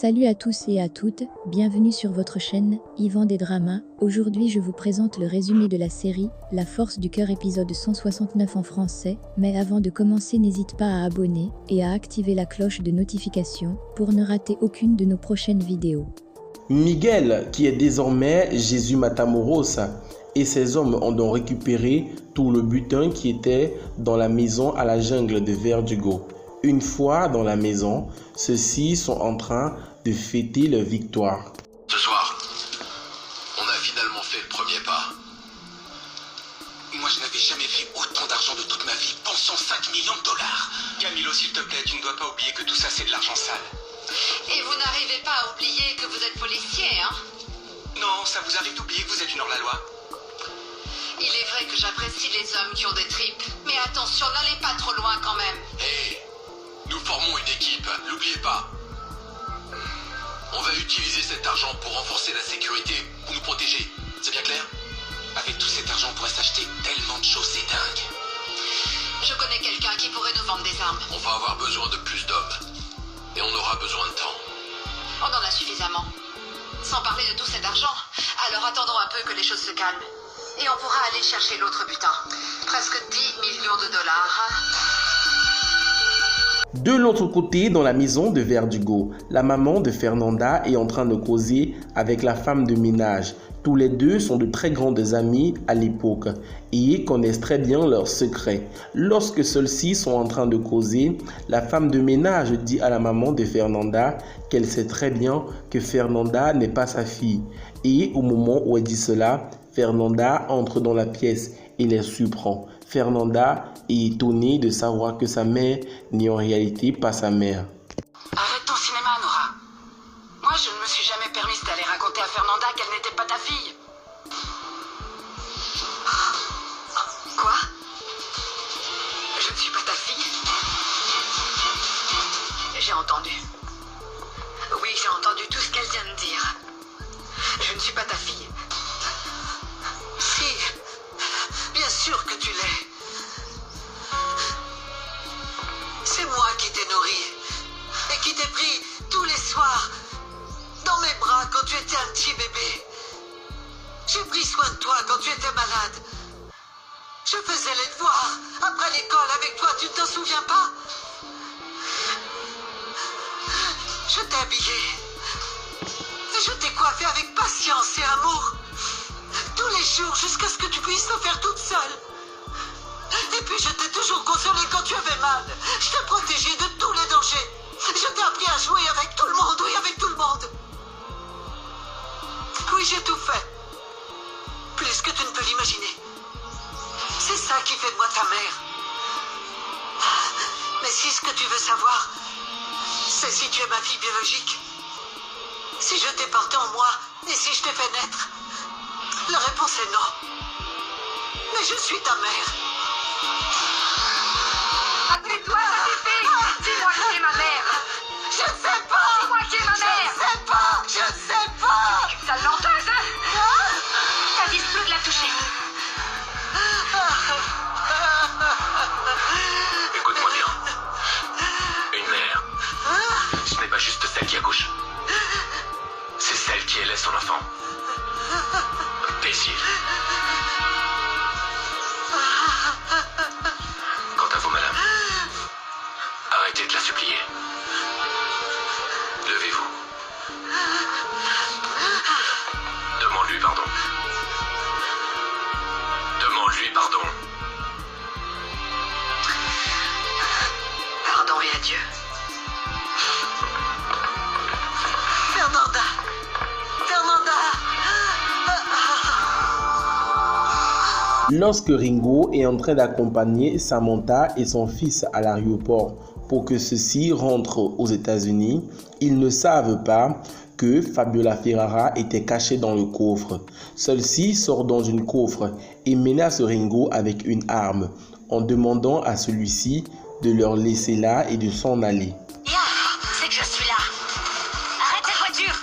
Salut à tous et à toutes, bienvenue sur votre chaîne, Yvan des Dramas. Aujourd'hui je vous présente le résumé de la série, La Force du Cœur épisode 169 en français. Mais avant de commencer, n'hésite pas à abonner et à activer la cloche de notification pour ne rater aucune de nos prochaines vidéos. Miguel, qui est désormais Jésus Matamoros, et ses hommes ont donc récupéré tout le butin qui était dans la maison à la jungle de Verdugo. Une fois dans la maison, ceux-ci sont en train de fêter leur victoire. Ce soir, on a finalement fait le premier pas. Moi, je n'avais jamais fait autant d'argent de toute ma vie, pensant 5 millions de dollars. Camilo, s'il te plaît, tu ne dois pas oublier que tout ça, c'est de l'argent sale. Et vous n'arrivez pas à oublier que vous êtes policier, hein? Non, ça vous arrive d'oublier que vous êtes une hors-la-loi? Il est vrai que j'apprécie les hommes qui ont des tripes, mais attention, n'allez pas trop loin quand même. Hé, nous formons une équipe, n'oubliez pas. On va utiliser cet argent pour renforcer la sécurité, pour nous protéger. C'est bien clair? Avec tout cet argent, on pourrait s'acheter tellement de choses, c'est dingue. Je connais quelqu'un qui pourrait nous vendre des armes. On va avoir besoin de plus d'hommes. Et on aura besoin de temps. On en a suffisamment. Sans parler de tout cet argent. Alors attendons un peu que les choses se calment. Et on pourra aller chercher l'autre butin. Presque 10 millions de dollars. De l'autre côté, dans la maison de Verdugo, la maman de Fernanda est en train de causer avec la femme de ménage. Tous les deux sont de très grandes amies à l'époque et connaissent très bien leurs secrets. Lorsque celles-ci sont en train de causer, la femme de ménage dit à la maman de Fernanda qu'elle sait très bien que Fernanda n'est pas sa fille. Et au moment où elle dit cela, Fernanda entre dans la pièce et les surprend. Fernanda est étonnée de savoir que sa mère n'est en réalité pas sa mère. Arrête ton cinéma, Nora. Moi, je ne me suis jamais permise d'aller raconter à Fernanda qu'elle n'était pas ta fille. Quoi? Je ne suis pas ta fille? J'ai entendu. Oui, j'ai entendu tout ce qu'elle vient de dire. Je ne suis pas ta fille. Si, bien sûr que tu l'es. C'est moi qui t'ai nourri et qui t'ai pris tous les soirs dans mes bras quand tu étais un petit bébé. J'ai pris soin de toi quand tu étais malade. Je faisais les devoirs après l'école avec toi, tu ne t'en souviens pas? Je t'ai habillé. Je t'ai coiffé avec patience et amour. Tous les jours jusqu'à ce que tu puisses le faire toute seule. Et puis je t'ai toujours consolé quand tu avais mal. Je t'ai protégé de tous les dangers. Je t'ai appris à jouer avec tout le monde, oui, avec tout le monde. Oui, j'ai tout fait. Plus que tu ne peux l'imaginer. C'est ça qui fait de moi ta mère. Mais si ce que tu veux savoir, c'est si tu es ma fille biologique, si je t'ai porté en moi et si je t'ai fait naître, la réponse est non. Mais je suis ta mère. Tais-toi, ça suffit. Dis-moi qui est ma mère. Je ne sais pas. Dis-moi qui est ma mère. Je ne sais pas. Je ne sais pas. Sale menteuse. T'avises plus de la toucher. Écoute-moi bien. Une mère, ce n'est pas juste celle qui accouche. C'est celle qui élève son enfant. Imbécile. Quant à vous, madame, arrêtez de la supplier. Levez-vous. Demande-lui pardon. Demande-lui pardon. Pardon et adieu. Fernanda. Fernanda. Lorsque Ringo est en train d'accompagner Samantha et son fils à l'aéroport pour que ceux-ci rentrent aux États-Unis, ils ne savent pas que Fabiola Ferrara était cachée dans le coffre. Celle-ci sort dans une coffre et menace Ringo avec une arme en demandant à celui-ci de leur laisser là et de s'en aller. C'est que je suis là. Arrête cette voiture.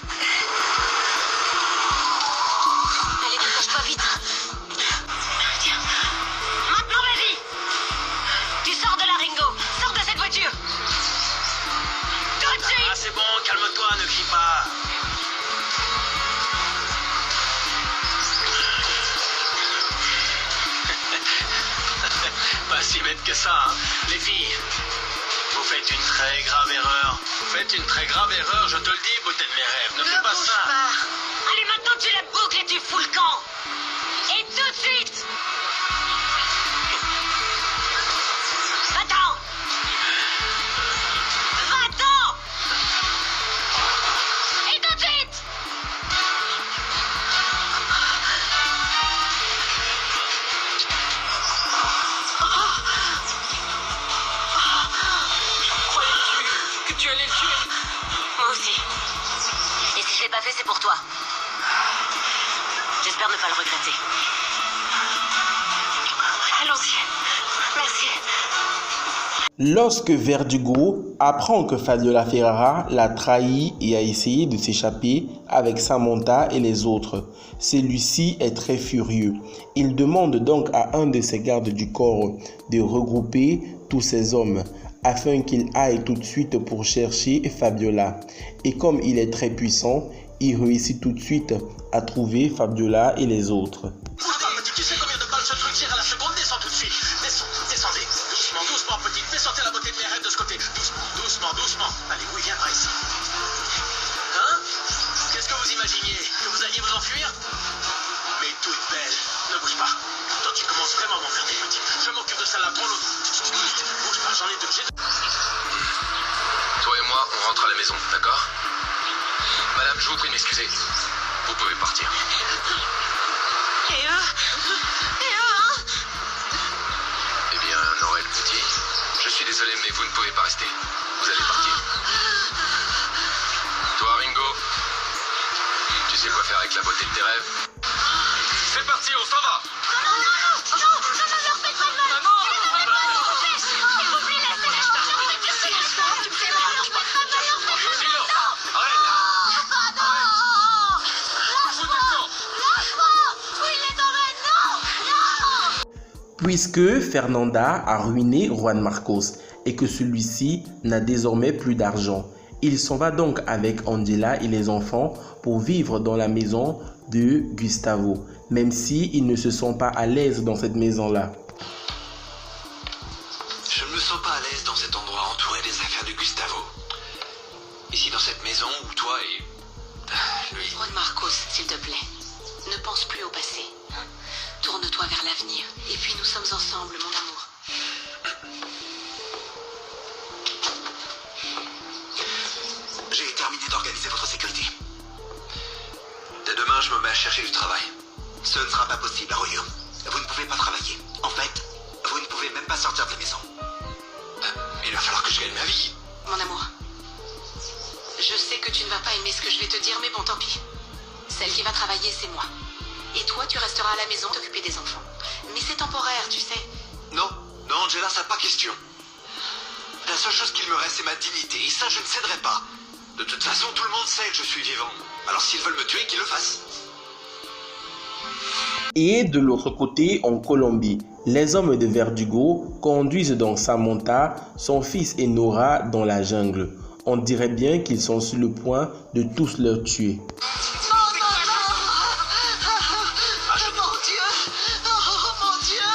Allez, dépêche-toi vite. Tiens. Maintenant, vas-y. Tu sors de là, Ringo. Sors de cette voiture. Tout de suite. Ah, c'est bon, calme-toi, ne crie pas. bête que ça, hein. Les filles, vous faites une très grave erreur. Vous faites une très grave erreur, je te le dis, beauté de mes rêves. Ne fais pas ça. Allez, maintenant tu la boucles et tu fous le camp. Et tout de suite. Va-t'en. Va-t'en. Et tout de suite. Croyais-tu que tu allais le tuer? Moi aussi. Et si je l'ai pas fait, c'est pour toi. J'espère ne pas le regretter. Allons-y. Merci. Lorsque Verdugo apprend que Fabiola Ferrara l'a trahi et a essayé de s'échapper avec Samantha et les autres, celui-ci est très furieux. Il demande donc à un de ses gardes du corps de regrouper tous ces hommes afin qu'il aille tout de suite pour chercher Fabiola. Et comme il est très puissant, il réussit tout de suite à trouver Fabiola et les autres. Tu sais combien de balles ce truc tire à la seconde? Descends tout de suite. Descendez. Doucement, doucement, petite. Descendez la beauté de mes rêves de ce côté. Doucement. Allez, oui, viens par ici. Hein? Qu'est-ce que vous imaginiez? Que vous alliez vous enfuir? Mais toute belle. Ne bouge pas. Toi, tu commences vraiment à m'emmerder, petit. Je m'occupe de ça là pour l'autre. Bouge pas, j'en ai deux. Toi et moi, on rentre à la maison, d'accord? Madame, je vous prie de m'excuser. Vous pouvez partir. Et eux, hein? Eh bien, Noël Petit, je suis désolé, mais vous ne pouvez pas rester. Vous allez partir. Toi, Ringo, tu sais quoi faire avec la beauté de tes rêves? C'est parti, on s'en va! Non, leur faites pas de mal. Maman! S'il vous plaît, laissez-les. Silence! Arrête! Puisque Fernanda a ruiné Juan Marcos et que celui-ci n'a désormais plus d'argent, il s'en va donc avec Angela et les enfants pour vivre dans la maison de Gustavo, même s'ils ne se sentent pas à l'aise dans cette maison-là. Je ne me sens pas à l'aise dans cet endroit entouré des affaires de Gustavo. Ici dans cette maison où toi et... lui... Juan Marcos, s'il te plaît, ne pense plus au passé. Tourne-toi vers l'avenir, et puis nous sommes ensemble, mon amour. J'ai terminé d'organiser votre sécurité. Dès demain, je me mets à chercher du travail. Ce ne sera pas possible, Arroyo. Vous ne pouvez pas travailler. En fait, vous ne pouvez même pas sortir de la maison. Il va falloir que je gagne ma vie. Mon amour, je sais que tu ne vas pas aimer ce que je vais te dire, mais bon, tant pis. Celle qui va travailler, c'est moi. Et toi, tu resteras à la maison t'occuper des enfants. Mais c'est temporaire, tu sais. Non, Angela, ça pas question. La seule chose qu'il me reste, c'est ma dignité. Et ça, je ne céderai pas. De toute façon, tout le monde sait que je suis vivant. Alors s'ils veulent me tuer, qu'ils le fassent. Et de l'autre côté, en Colombie, les hommes de Verdugo conduisent donc Samantha, son fils et Nora dans la jungle. On dirait bien qu'ils sont sur le point de tous leur tuer.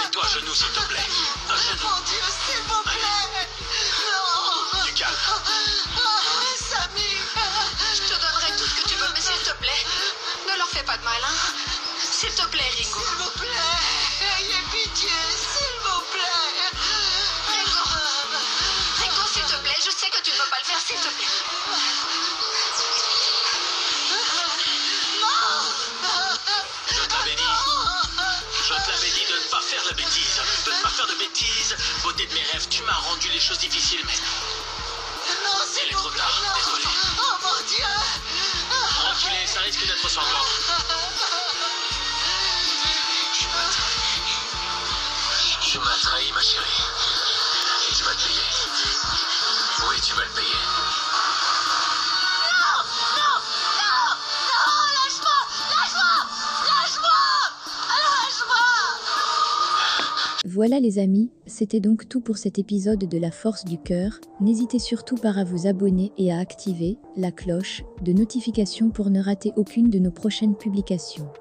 Mets-toi à genoux, s'il te plaît. À genoux. Mon Dieu, s'il vous plaît. Non. Du calme. Samy. Je te donnerai tout ce que tu veux, mais s'il te plaît, ne leur fais pas de mal, hein. S'il te plaît, Ringo. S'il vous plaît, ayez pitié, s'il vous plaît. Ringo, s'il te plaît, je sais que tu ne veux pas le faire, s'il te plaît. Je te l'avais dit. Je te l'avais dit de ne pas faire la bêtise. De ne pas faire de bêtises. Beauté de mes rêves, tu m'as rendu les choses difficiles, mais... Non, s'il Il est vous trop plaît, tard, non. désolé. Oh mon Dieu. Reculez, ça risque d'être sanglant. Tu m'as trahi, ma chérie. Et tu vas le payer. Oui, tu vas le payer. Voilà les amis, c'était donc tout pour cet épisode de La Force du Cœur. N'hésitez surtout pas à vous abonner et à activer la cloche de notification pour ne rater aucune de nos prochaines publications.